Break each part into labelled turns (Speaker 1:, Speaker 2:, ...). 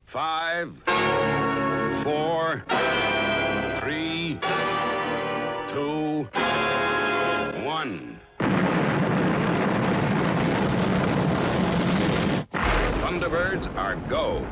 Speaker 1: 5, 4, 3, 2, 1. Thunderbirds are go.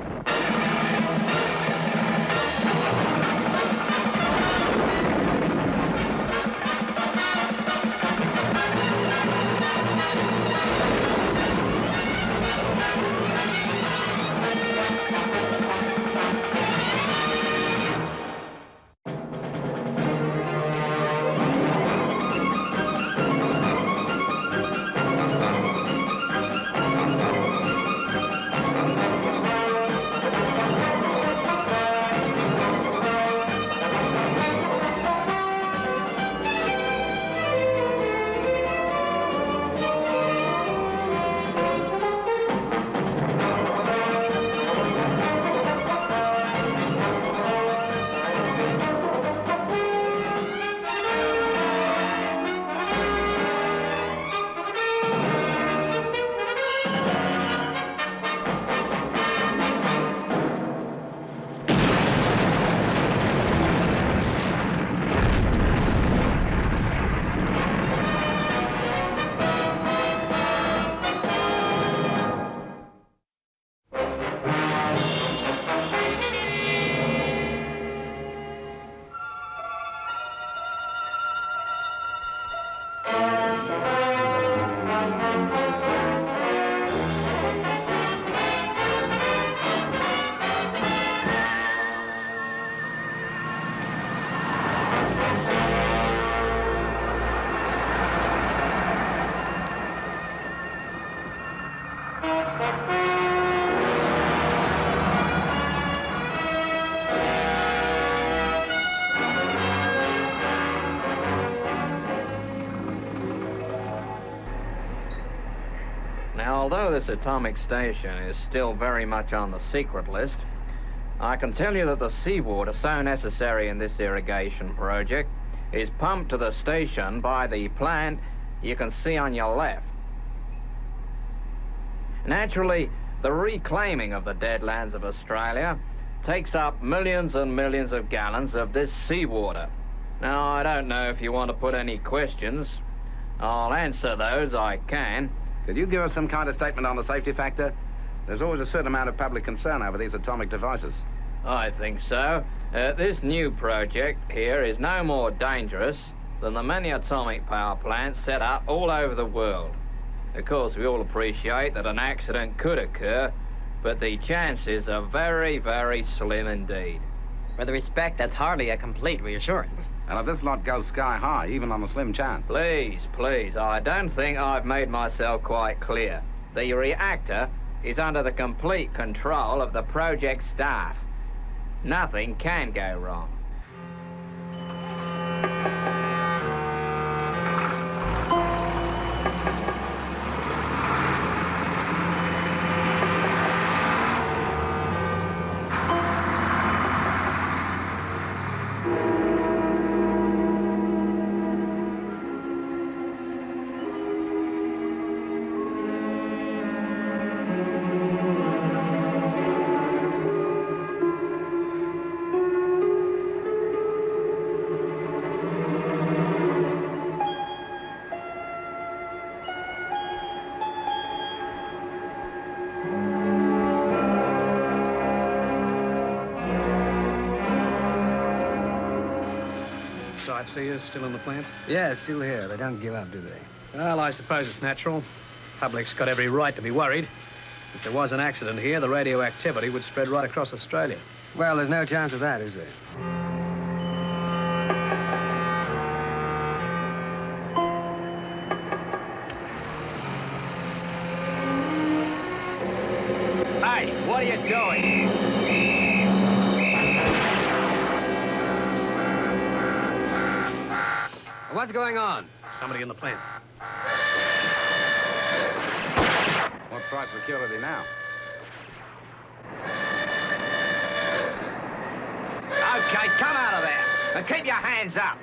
Speaker 2: Now, although this atomic station is still very much on the secret list, I can tell you that the seawater so necessary in this irrigation project is pumped to the station by the plant you can see on your left. Naturally, the reclaiming of the deadlands of Australia takes up millions and millions of gallons of this seawater. Now, I don't know if you want to put any questions. I'll answer those I can.
Speaker 3: Could you give us some kind of statement on the safety factor? There's always a certain amount of public concern over these atomic devices.
Speaker 2: I think so. This new project here is no more dangerous than the many atomic power plants set up all over the world. Of course, we all appreciate that an accident could occur, but the chances are very, very slim indeed.
Speaker 4: With respect, that's hardly a complete reassurance.
Speaker 3: And if this lot goes sky high, even on the slim chance.
Speaker 2: Please, please, I don't think I've made myself quite clear. The reactor is under the complete control of the project staff. Nothing can go wrong.
Speaker 5: Sightseers still in the plant?
Speaker 6: Yeah, still here. They don't give up, do they?
Speaker 5: Well, I suppose it's natural. Public's got every right to be worried. If there was an accident here, the radioactivity would spread right across Australia.
Speaker 6: Well, there's no chance of that, is there?
Speaker 2: Hey, what are you doing?
Speaker 6: What's going on?
Speaker 5: Somebody in the plant.
Speaker 3: What price security now?
Speaker 2: Okay, come out of there and keep your hands up.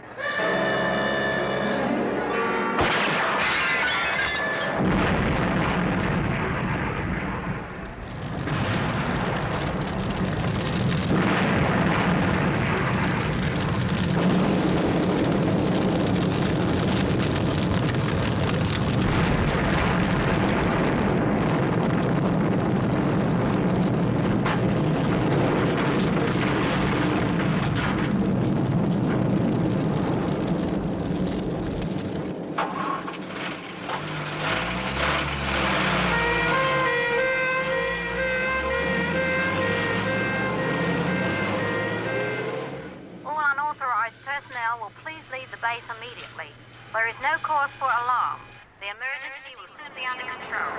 Speaker 7: base immediately. There is no cause for alarm. The emergency will soon be under control.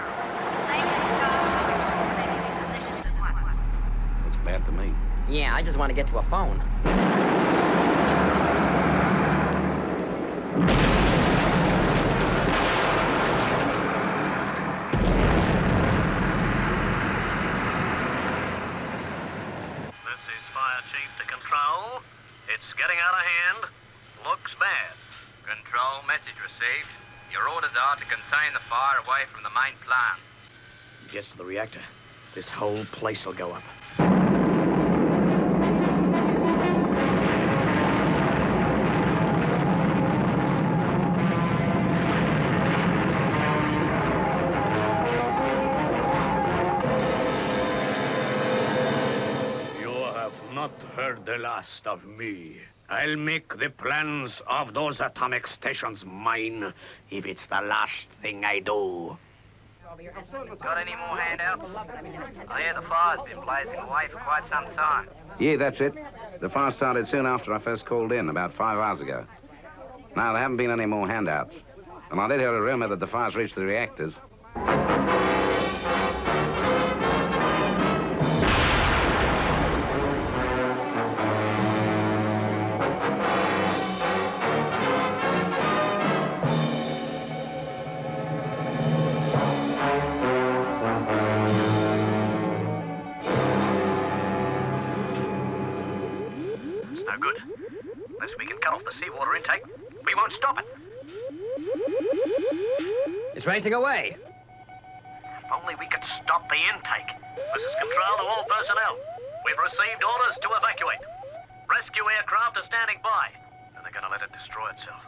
Speaker 7: Safety staff will be taking positions at once.
Speaker 3: Looks bad to me.
Speaker 4: Yeah, I just want to get to a phone.
Speaker 5: This is Fire Chief to Control. It's getting out of hand. Looks bad.
Speaker 2: Control, message received. Your orders are to contain the fire away from the main plant.
Speaker 5: Gets to the reactor. This whole place will go up.
Speaker 8: Not heard the last of me. I'll make the plans of those atomic stations mine, if it's the last thing I do.
Speaker 2: Got any more handouts? I hear the fire's been blazing away for quite some time.
Speaker 3: Yeah, that's it. The fire started soon after I first called in, about 5 hours ago. No, there haven't been any more handouts. And I did hear a rumor that the fire's reached the reactors.
Speaker 5: No good. Unless we can cut off the seawater intake, we won't stop it.
Speaker 6: It's racing away.
Speaker 5: If only we could stop the intake. This is Control to all personnel. We've received orders to evacuate. Rescue aircraft are standing by, and they're going to let it destroy itself.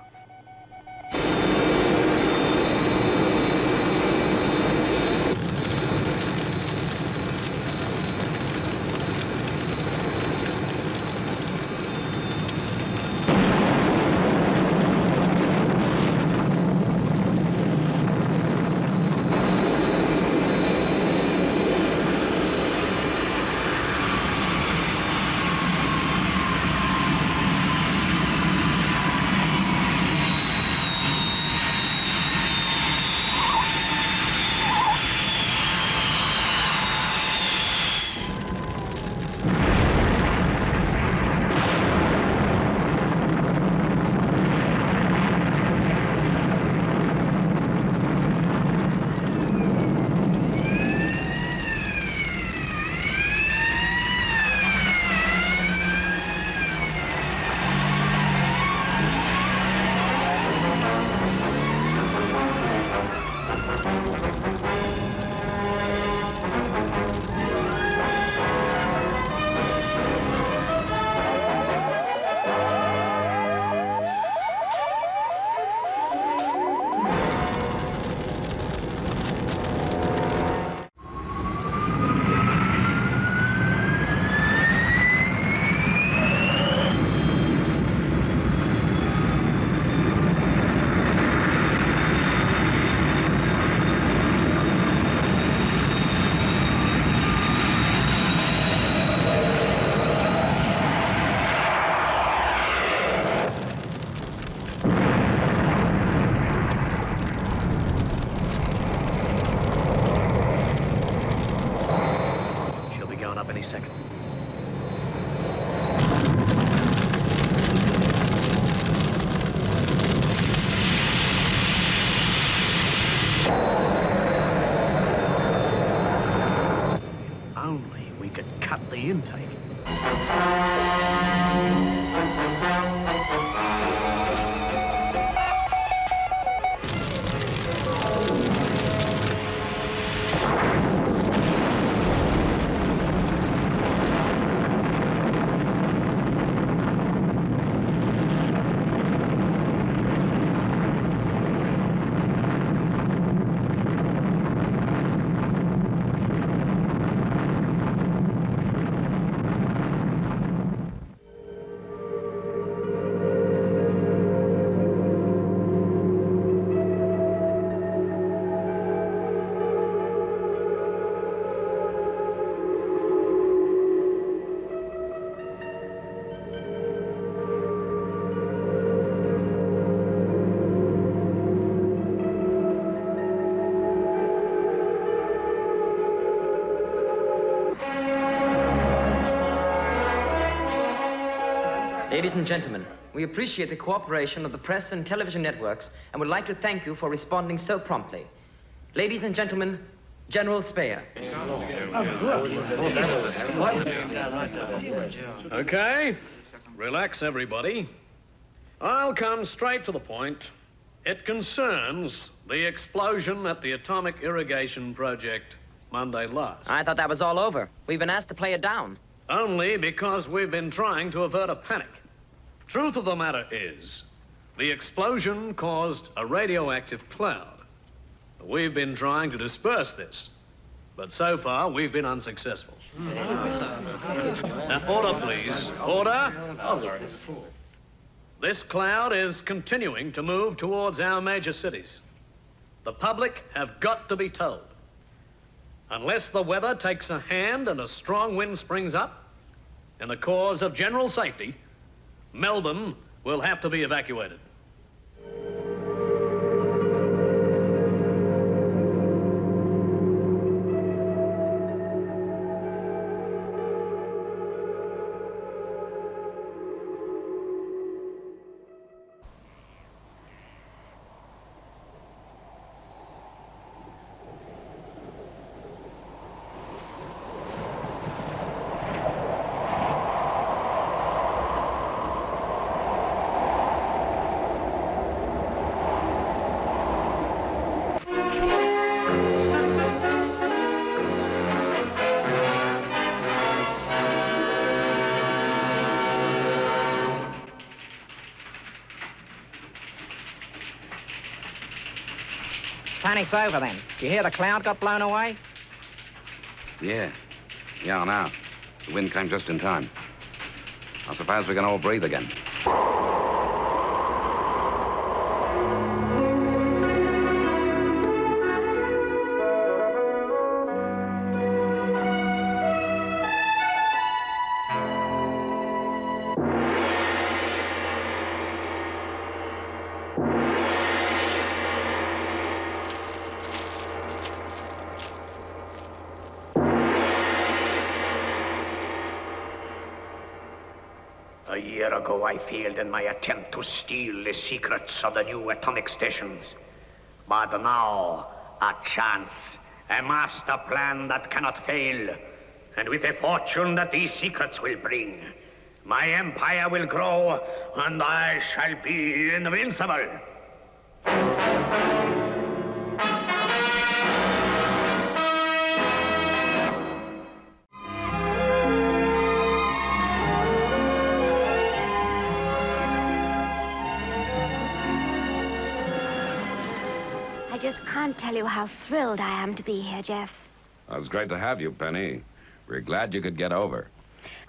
Speaker 5: Any second. If only we could cut the intake.
Speaker 4: Ladies and gentlemen, we appreciate the cooperation of the press and television networks and would like to thank you for responding so promptly. Ladies and gentlemen, General Speyer.
Speaker 8: Okay, relax everybody. I'll come straight to the point. It concerns the explosion at the atomic irrigation project Monday last.
Speaker 4: I thought that was all over. We've been asked to play it down.
Speaker 8: Only because we've been trying to avert a panic. Truth of the matter is, the explosion caused a radioactive cloud. We've been trying to disperse this, but so far we've been unsuccessful. Now, order, please. Order. This cloud is continuing to move towards our major cities. The public have got to be told. Unless the weather takes a hand and a strong wind springs up, in the cause of general safety, Melbourne will have to be evacuated.
Speaker 9: Panic's over then. Do you hear the cloud got blown away?
Speaker 3: Yeah, I know. The wind came just in time. I suppose we can all breathe again.
Speaker 8: A year ago, I failed in my attempt to steal the secrets of the new atomic stations. But now, a chance, a master plan that cannot fail, and with a fortune that these secrets will bring, my empire will grow, and I shall be invincible.
Speaker 7: I just can't tell you how thrilled I am to be here, Jeff.
Speaker 1: Well, it's great to have you, Penny. We're glad you could get over.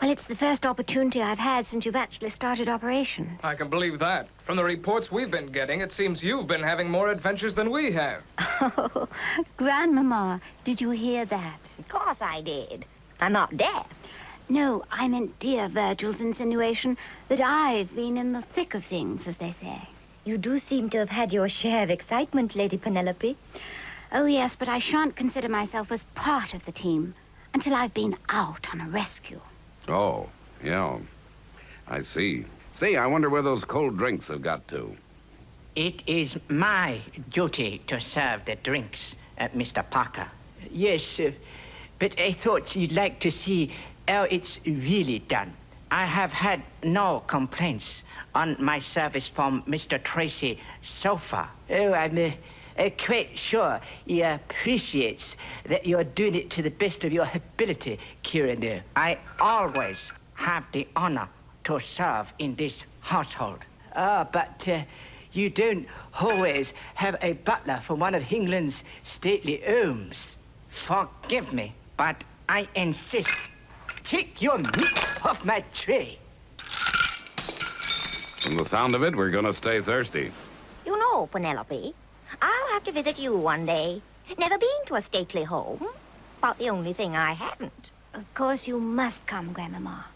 Speaker 7: Well, it's the first opportunity I've had since you've actually started operations.
Speaker 10: I can believe that. From the reports we've been getting, it seems you've been having more adventures than we have.
Speaker 7: Oh, Grandmama, did you hear that?
Speaker 11: Of course I did. I'm not deaf.
Speaker 7: No, I meant dear Virgil's insinuation that I've been in the thick of things, as they say.
Speaker 11: You do seem to have had your share of excitement, Lady Penelope.
Speaker 7: Oh, yes, but I shan't consider myself as part of the team until I've been out on a rescue.
Speaker 1: Oh, yeah. I see.
Speaker 3: See, I wonder where those cold drinks have got to.
Speaker 9: It is my duty to serve the drinks, Mr. Parker. Yes, but I thought you'd like to see how it's really done. I have had no complaints on my service from Mr. Tracy so far. Oh, I'm quite sure he appreciates that you're doing it to the best of your ability, Kieran. I always have the honor to serve in this household. But you don't always have a butler from one of England's stately homes. Forgive me, but I insist. Take your meat off my tray.
Speaker 1: From the sound of it, we're going to stay thirsty.
Speaker 11: You know, Penelope, I'll have to visit you one day. Never been to a stately home. About the only thing I haven't.
Speaker 7: Of course, you must come, Grandmama.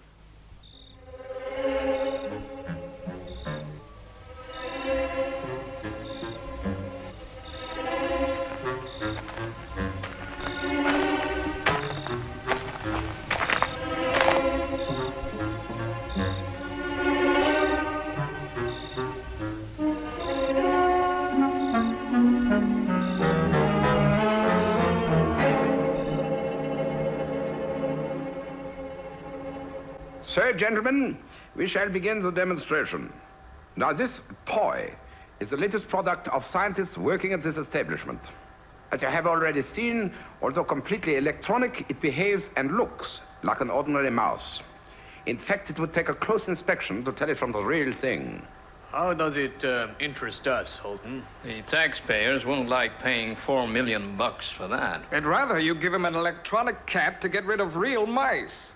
Speaker 3: So, gentlemen, we shall begin the demonstration. Now, this toy is the latest product of scientists working at this establishment. As you have already seen, although completely electronic, it behaves and looks like an ordinary mouse. In fact, it would take a close inspection to tell it from the real thing.
Speaker 5: How does it interest us, Holton?
Speaker 2: The taxpayers won't like paying $4 million for that.
Speaker 10: I'd rather you give him an electronic cat to get rid of real mice.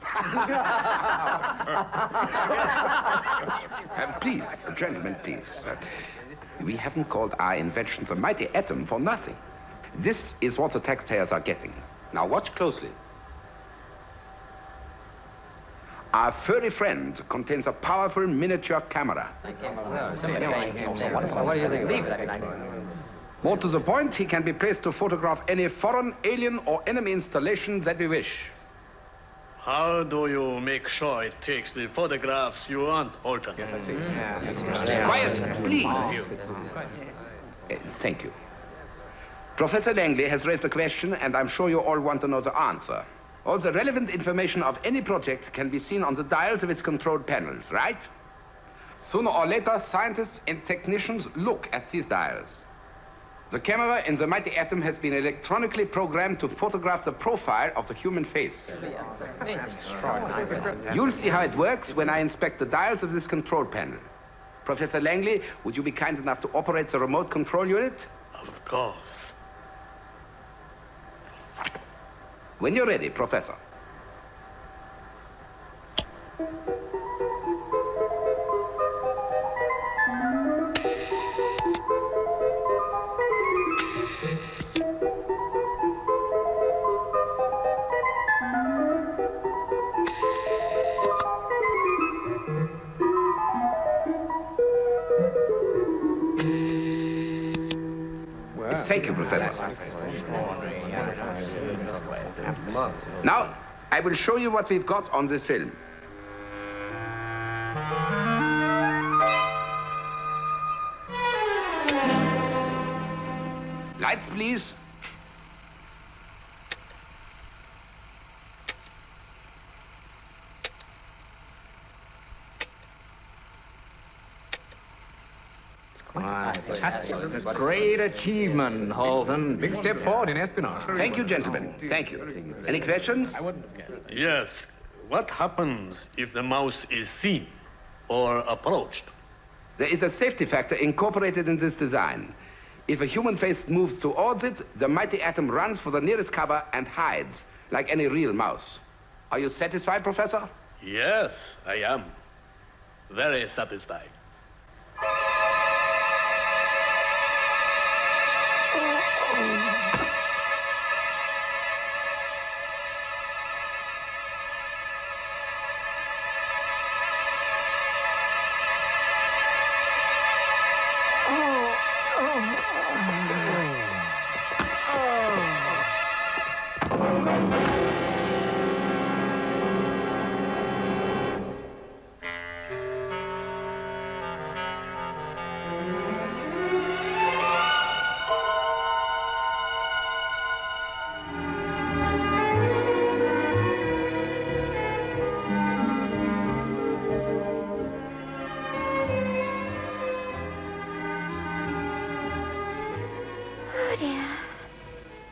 Speaker 3: Please, gentlemen, please. We haven't called our invention the mighty atom for nothing. This is what the taxpayers are getting. Now watch closely. Our furry friend contains a powerful miniature camera. More to the point, he can be placed to photograph any foreign, alien, or enemy installation that we wish.
Speaker 5: How do you make sure it takes the photographs you want, Holton?
Speaker 3: Yes, I see. Quiet, please. Thank you. Professor Langley has raised a question, and I'm sure you all want to know the answer. All the relevant information of any project can be seen on the dials of its control panels, right? Sooner or later, scientists and technicians look at these dials. The camera in the mighty atom has been electronically programmed to photograph the profile of the human face. You'll see how it works when I inspect the dials of this control panel. Professor Langley, would you be kind enough to operate the remote control unit?
Speaker 5: Of course.
Speaker 3: When you're ready, Professor. Thank you, Professor. Now, I will show you what we've got on this film. Lights, please.
Speaker 2: Fantastic. Great achievement, Holton.
Speaker 10: Big step forward in espionage.
Speaker 3: Thank you, gentlemen. Thank you. Any questions?
Speaker 5: Yes. What happens if the mouse is seen or approached?
Speaker 3: There is a safety factor incorporated in this design. If a human face moves towards it, the mighty atom runs for the nearest cover and hides, like any real mouse. Are you satisfied, Professor?
Speaker 5: Yes, I am. Very satisfied.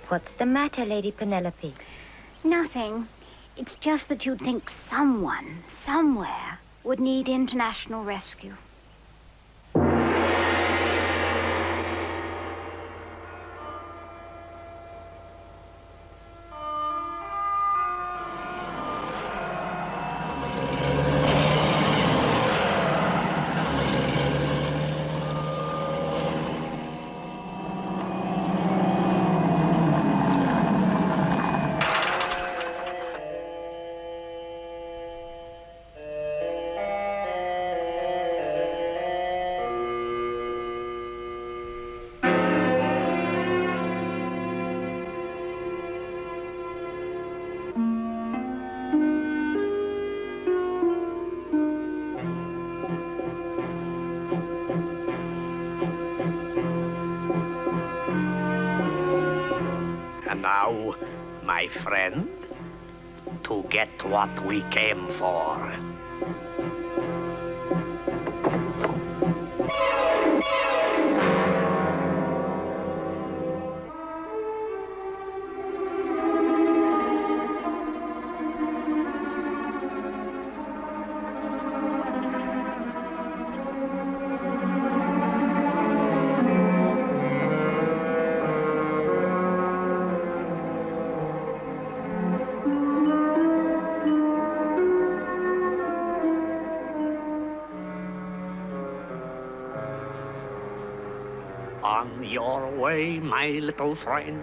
Speaker 11: What's the matter, Lady Penelope?
Speaker 7: Nothing. It's just that you'd think someone, somewhere, would need international rescue.
Speaker 8: And now, my friend, to get what we came for, On your way, my little friend.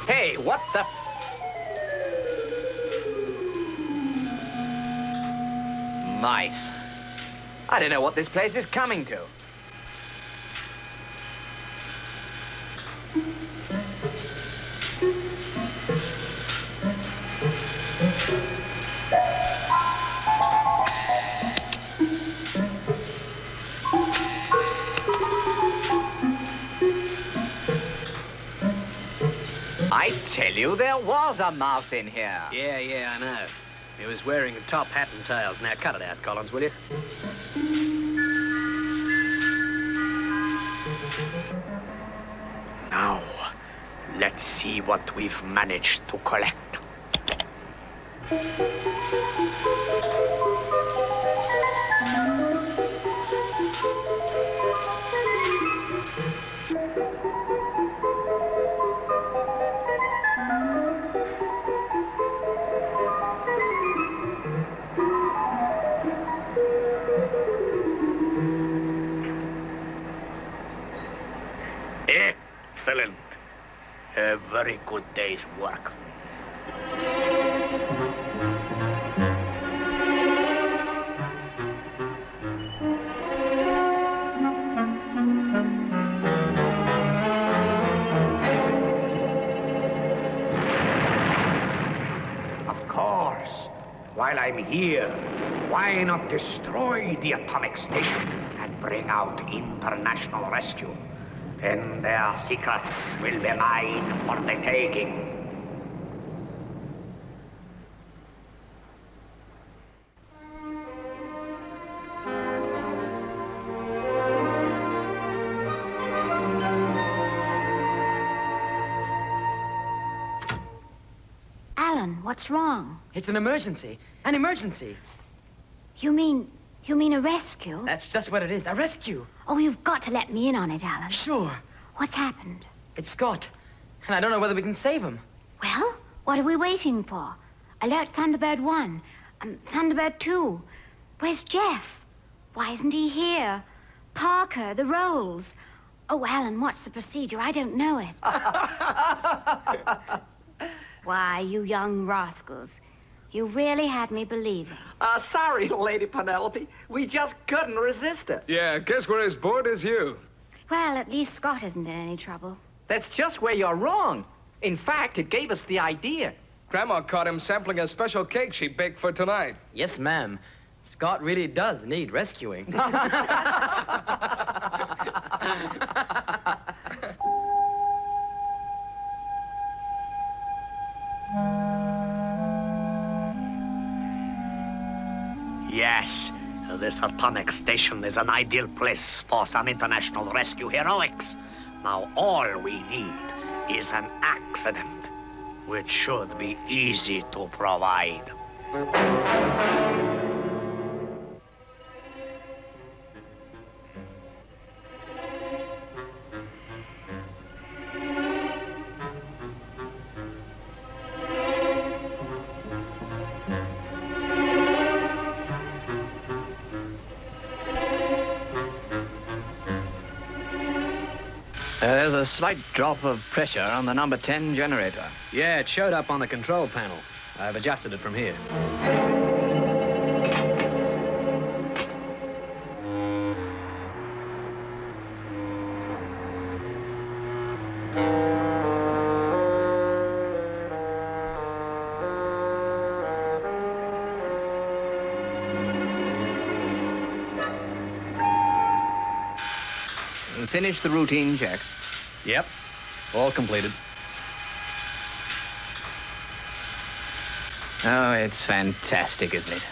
Speaker 2: Hey, what the... Mice. I don't know what this place is coming to. I tell you, there was a mouse in here.
Speaker 5: Yeah, I know. He was wearing a top hat and tails. Now cut it out, Collins, will you?
Speaker 8: Now, let's see what we've managed to collect. Excellent. A very good day's work. Of course. While I'm here, why not destroy the atomic station and bring out international rescue? Then their secrets will be mine for the taking.
Speaker 11: Alan, what's wrong?
Speaker 4: It's an emergency. An emergency.
Speaker 11: You mean a rescue?
Speaker 4: That's just what it is, a rescue.
Speaker 11: Oh, you've got to let me in on it, Alan.
Speaker 4: Sure.
Speaker 11: What's happened?
Speaker 4: It's Scott. And I don't know whether we can save him.
Speaker 11: Well, what are we waiting for? Alert Thunderbird 1. Thunderbird 2. Where's Jeff? Why isn't he here? Parker, the rolls. Oh, Alan, what's the procedure? I don't know it. Why, you young rascals. You really had me believing.
Speaker 2: Sorry, Lady Penelope. We just couldn't resist it.
Speaker 10: Yeah, guess we're as bored as you.
Speaker 11: Well, at least Scott isn't in any trouble.
Speaker 2: That's just where you're wrong. In fact, it gave us the idea.
Speaker 10: Grandma caught him sampling a special cake she baked for tonight.
Speaker 4: Yes, ma'am. Scott really does need rescuing.
Speaker 8: Yes, this atomic station is an ideal place for some international rescue heroics. Now all we need is an accident, which should be easy to provide.
Speaker 2: There's a slight drop of pressure on the number 10 generator.
Speaker 5: Yeah, it showed up on the control panel. I've adjusted it from here.
Speaker 2: Finish the routine check.
Speaker 5: Yep. All completed.
Speaker 2: Oh, it's fantastic, isn't it?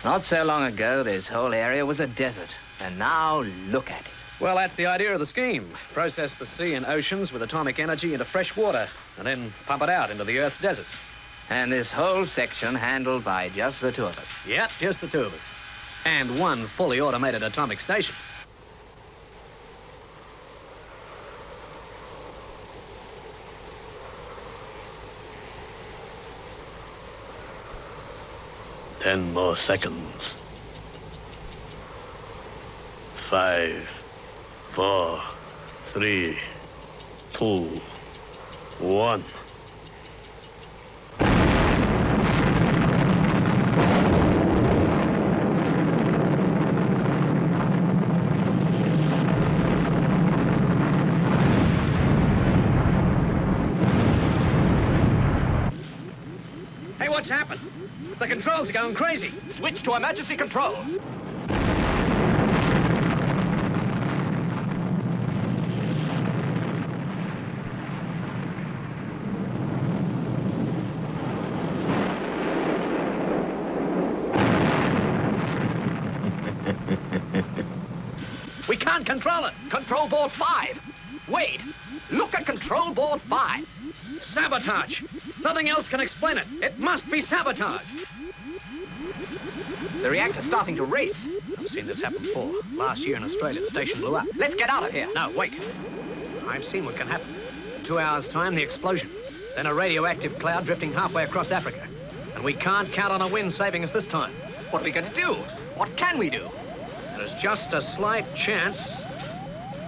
Speaker 2: Not so long ago, this whole area was a desert. And now, look at it.
Speaker 5: Well, that's the idea of the scheme. Process the sea and oceans with atomic energy into fresh water, and then pump it out into the Earth's deserts.
Speaker 2: And this whole section handled by just the two of us.
Speaker 5: Yep, just the two of us. And one fully automated atomic station.
Speaker 12: Ten more seconds. 5, 4, 3, 2, 1.
Speaker 5: Hey, what's happened? The controls are going crazy.
Speaker 2: Switch to emergency control.
Speaker 5: We can't control it.
Speaker 2: Control board 5. Wait. Look at control board 5.
Speaker 5: Sabotage. Nothing else can explain it. It must be sabotage.
Speaker 2: The reactor's starting to race.
Speaker 5: I've seen this happen before. Last year in Australia, the station blew up.
Speaker 2: Let's get out of here.
Speaker 5: No, wait. I've seen what can happen. 2 hours' time, the explosion. Then a radioactive cloud drifting halfway across Africa. And we can't count on a wind saving us this time.
Speaker 2: What are we going to do? What can we do?
Speaker 5: There's just a slight chance.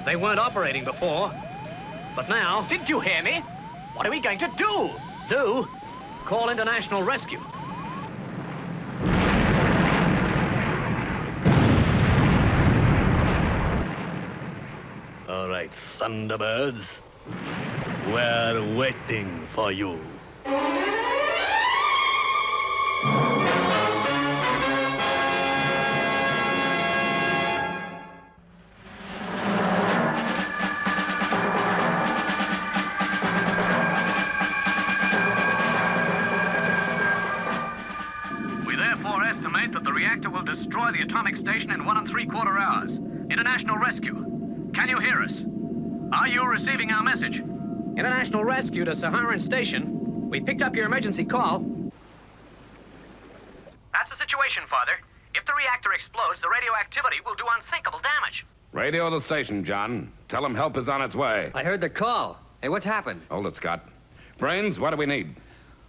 Speaker 5: They weren't operating before. But now...
Speaker 2: Did you hear me? What are we going to do?
Speaker 5: Do? Call international rescue.
Speaker 12: All right, Thunderbirds. We're waiting for you.
Speaker 5: Estimate that the reactor will destroy the atomic station in 1 3/4 hours. International rescue. Can you hear us? Are you receiving our message?
Speaker 10: International rescue to Saharan Station. We picked up your emergency call.
Speaker 5: That's the situation, Father. If the reactor explodes, the radioactivity will do unthinkable damage.
Speaker 1: Radio the station, John. Tell them help is on its way.
Speaker 6: I heard the call. Hey, what's happened?
Speaker 1: Hold it, Scott. Brains, what do we need?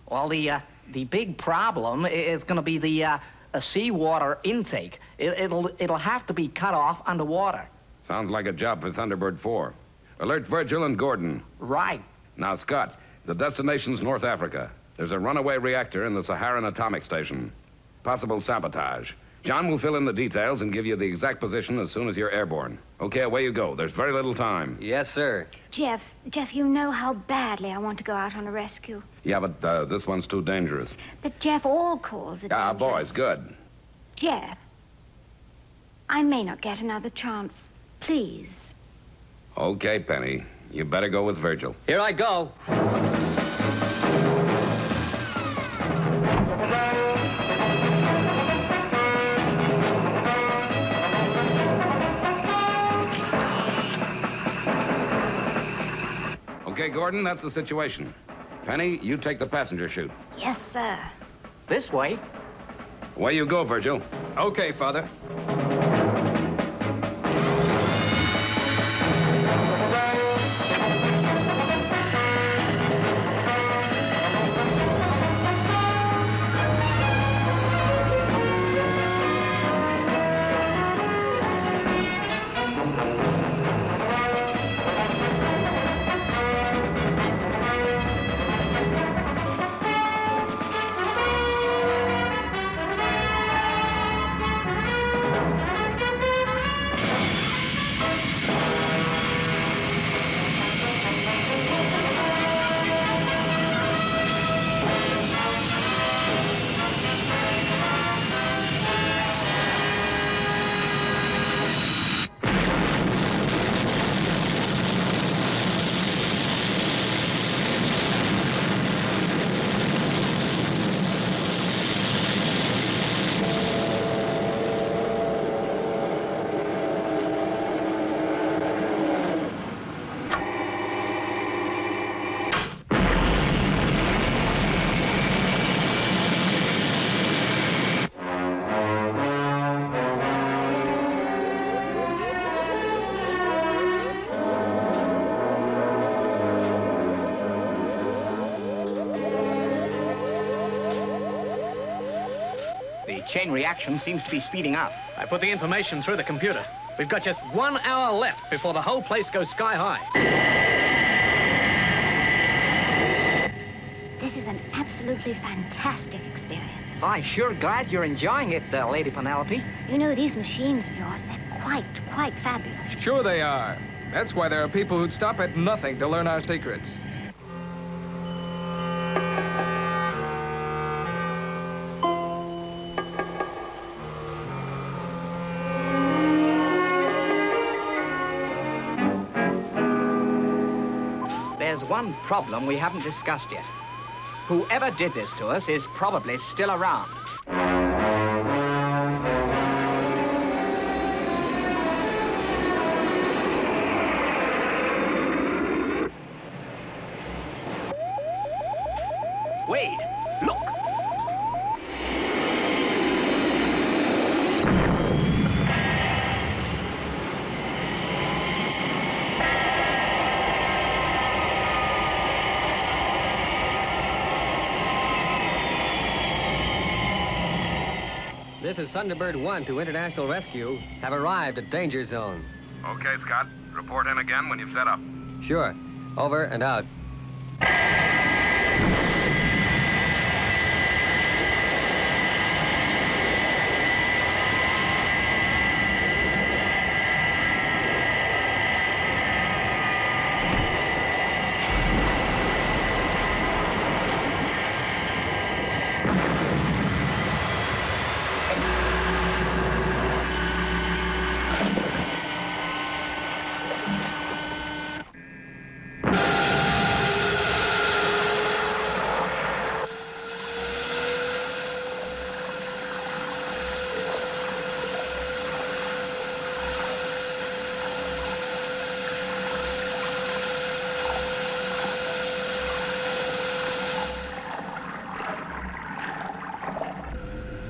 Speaker 9: Well, the big problem is going to be the seawater intake. It'll have to be cut off underwater.
Speaker 1: Sounds like a job for Thunderbird 4. Alert Virgil and Gordon.
Speaker 9: Right.
Speaker 1: Now, Scott, the destination's North Africa. There's a runaway reactor in the Saharan atomic station. Possible sabotage. John will fill in the details and give you the exact position as soon as you're airborne. Okay, away you go. There's very little time.
Speaker 6: Yes, sir.
Speaker 11: Jeff, you know how badly I want to go out on a rescue.
Speaker 1: Yeah, but this one's too dangerous.
Speaker 11: But Jeff, all calls are
Speaker 1: Ah,
Speaker 11: dangerous.
Speaker 1: boys, good.
Speaker 11: Jeff, I may not get another chance. Please.
Speaker 1: Okay, Penny. You better go with Virgil.
Speaker 6: Here I go.
Speaker 1: Okay, Gordon, that's the situation. Penny, you take the passenger chute.
Speaker 11: Yes, sir.
Speaker 9: This way.
Speaker 1: Away you go, Virgil.
Speaker 10: Okay, Father.
Speaker 9: chain reaction seems to be speeding up.
Speaker 5: I put the information through the computer. We've got just 1 hour left before the whole place goes sky high.
Speaker 11: This is an absolutely fantastic experience.
Speaker 4: I'm sure glad you're enjoying it, Lady Penelope.
Speaker 11: You know, these machines of yours, they're quite fabulous.
Speaker 10: Sure they are. That's why there are people who'd stop at nothing to learn our secrets.
Speaker 9: There's one problem we haven't discussed yet. Whoever did this to us is probably still around. Wade, look!
Speaker 6: This is Thunderbird 1 to International Rescue. Have arrived at Danger Zone.
Speaker 1: Okay, Scott. Report in again when you've set up.
Speaker 6: Sure. Over and out.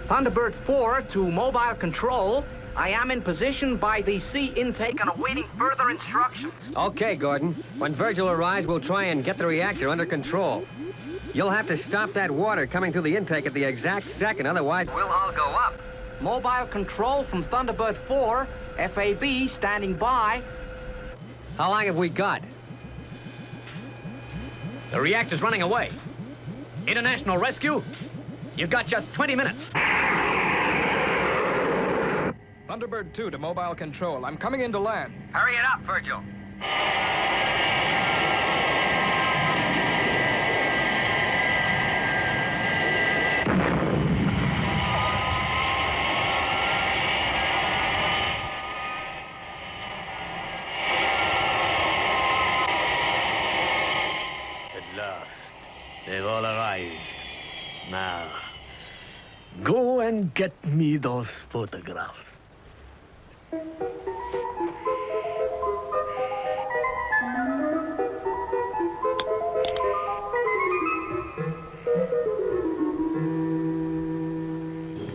Speaker 9: Thunderbird 4 to mobile control. I am in position by the sea intake and awaiting further instructions.
Speaker 6: Okay, Gordon. When Virgil arrives, we'll try and get the reactor under control. You'll have to stop that water coming through the intake at the exact second, otherwise we'll all go up.
Speaker 9: Mobile control from Thunderbird 4. FAB standing by.
Speaker 6: How long have we got?
Speaker 5: The reactor's running away. International Rescue? You've got just 20 minutes.
Speaker 10: Thunderbird 2 to mobile control. I'm coming in to land.
Speaker 6: Hurry it up, Virgil.
Speaker 12: At last, they've all arrived. Now, go and get me those photographs.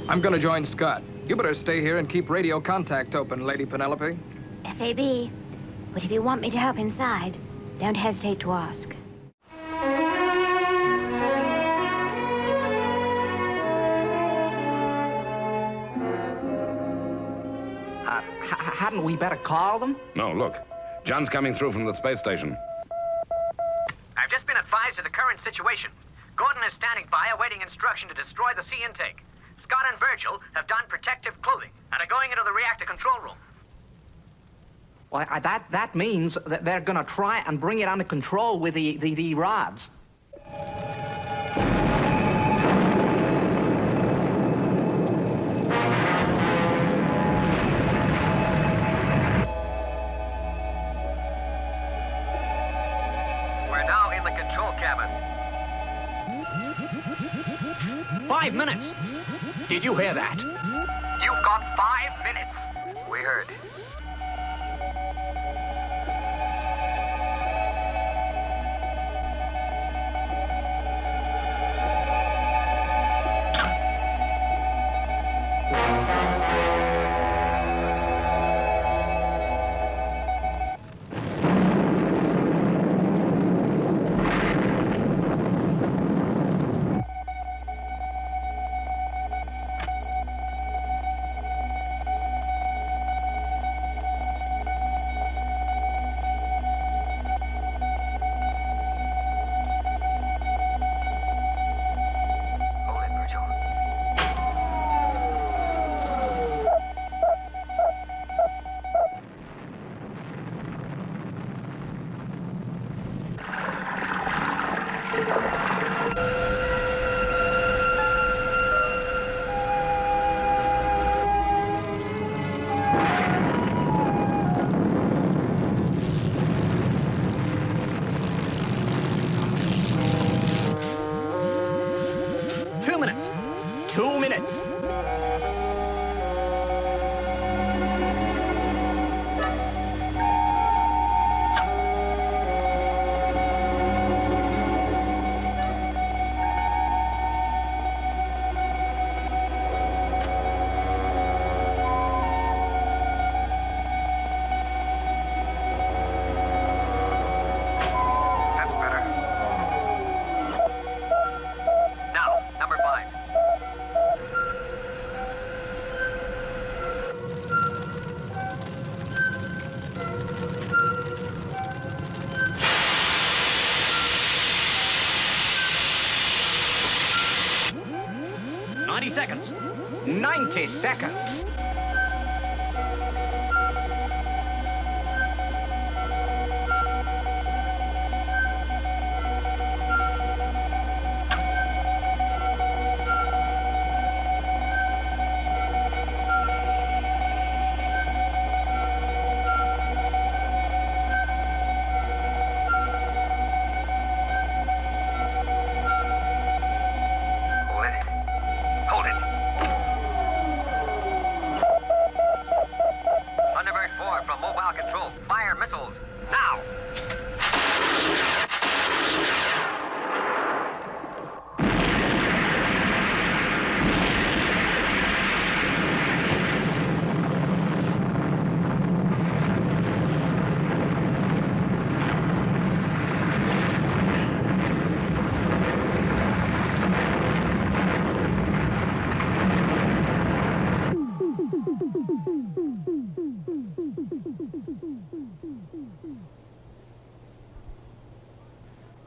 Speaker 10: I'm gonna join Scott. You better stay here and keep radio contact open, Lady Penelope.
Speaker 11: FAB. But if you want me to help inside, don't hesitate to ask.
Speaker 9: Hadn't we better call them?
Speaker 1: No, look. John's coming through from the space station.
Speaker 13: I've just been advised of the current situation. Gordon is standing by awaiting instruction to destroy the sea intake. Scott and Virgil have donned protective clothing and are going into the reactor control room.
Speaker 9: Well, that means that they're gonna try and bring it under control with the rods.
Speaker 6: We're now in the control cabin.
Speaker 5: 5 minutes.
Speaker 9: Did you hear that?
Speaker 13: You've got 5 minutes.
Speaker 6: We heard.
Speaker 12: 2 minutes.
Speaker 13: That's better. Now, number 5.
Speaker 12: Seconds.
Speaker 9: 90 seconds.
Speaker 13: Hold it. Thunderbird 4 from mobile control. Fire missiles. Now!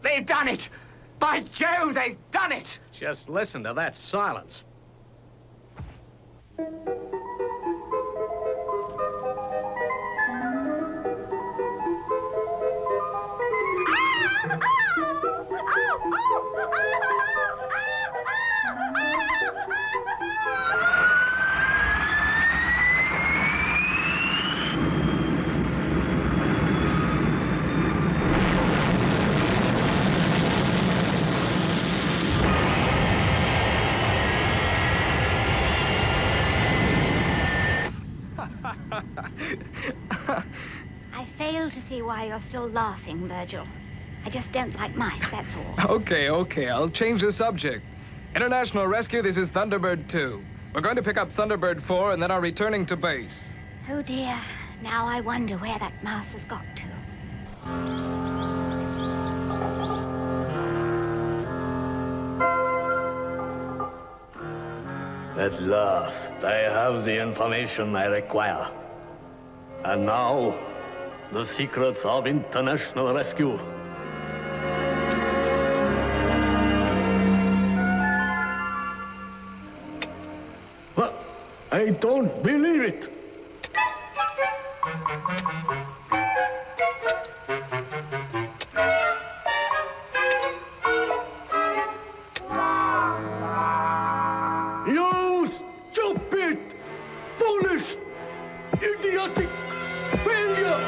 Speaker 9: They've done it! By Jove, they've done it!
Speaker 12: Just listen to that silence.
Speaker 11: I fail to see why you're still laughing, Virgil. I just don't like mice, that's all.
Speaker 10: Okay, I'll change the subject. International Rescue, this is Thunderbird 2. We're going to pick up Thunderbird 4 and then are returning to base.
Speaker 11: Oh dear, now I wonder where that mouse has got to.
Speaker 12: At last, I have the information I require. And now, the secrets of international rescue. What? I don't believe it. You stupid, foolish, idiotic failure!